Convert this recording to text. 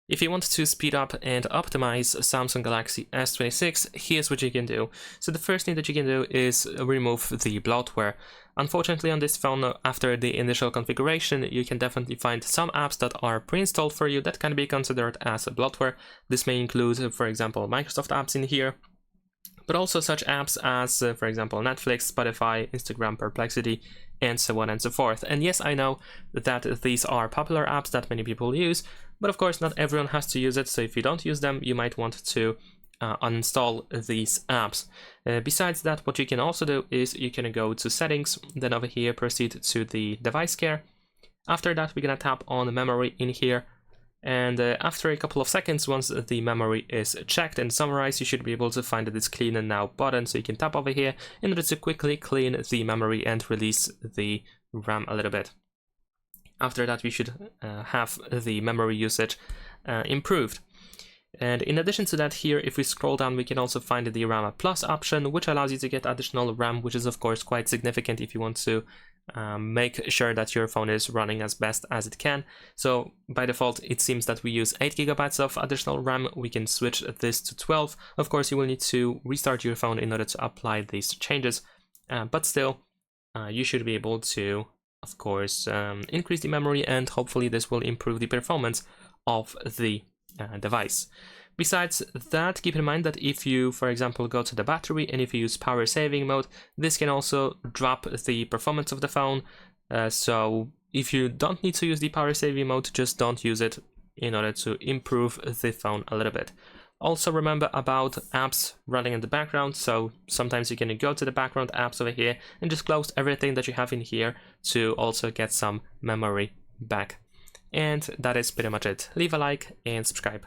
If you want to speed up and optimize Samsung Galaxy S26, here's what you can do. So the first thing that you can do is remove the bloatware. Unfortunately on this phone, after the initial configuration, you can definitely find some apps that are pre-installed for you that can be considered as a bloatware. This may include, for example, Microsoft apps in here, but also such apps as, for example, Netflix, Spotify, Instagram, Perplexity, and so on and so forth. And yes, I know that these are popular apps that many people use, but of course not everyone has to use it, so if you don't use them, you might want to uninstall these apps. Besides that, what you can also do is you can go to settings, then over here proceed to the device care. After that, we're gonna tap on memory in here, and after a couple of seconds, once the memory is checked and summarized, you should be able to find this clean and now button, so you can tap over here in order to quickly clean the memory and release the RAM a little bit. After that, we should have the memory usage improved. And in addition to that, here, if we scroll down, we can also find the RAM Plus option, which allows you to get additional RAM, which is of course quite significant if you want to make sure that your phone is running as best as it can. So by default, it seems that we use 8 GB of additional RAM. We can switch this to 12. Of course, you will need to restart your phone in order to apply these changes, but still, you should be able to, of course, increase the memory, and hopefully this will improve the performance of the device. Besides that, keep in mind that if you, for example, go to the battery and if you use power saving mode, this can also drop the performance of the phone. So if you don't need to use the power saving mode, just don't use it in order to improve the phone a little bit. Also remember about apps running in the background, so sometimes you can go to the background apps over here and just close everything that you have in here to also get some memory back. And that is pretty much it. Leave a like and subscribe.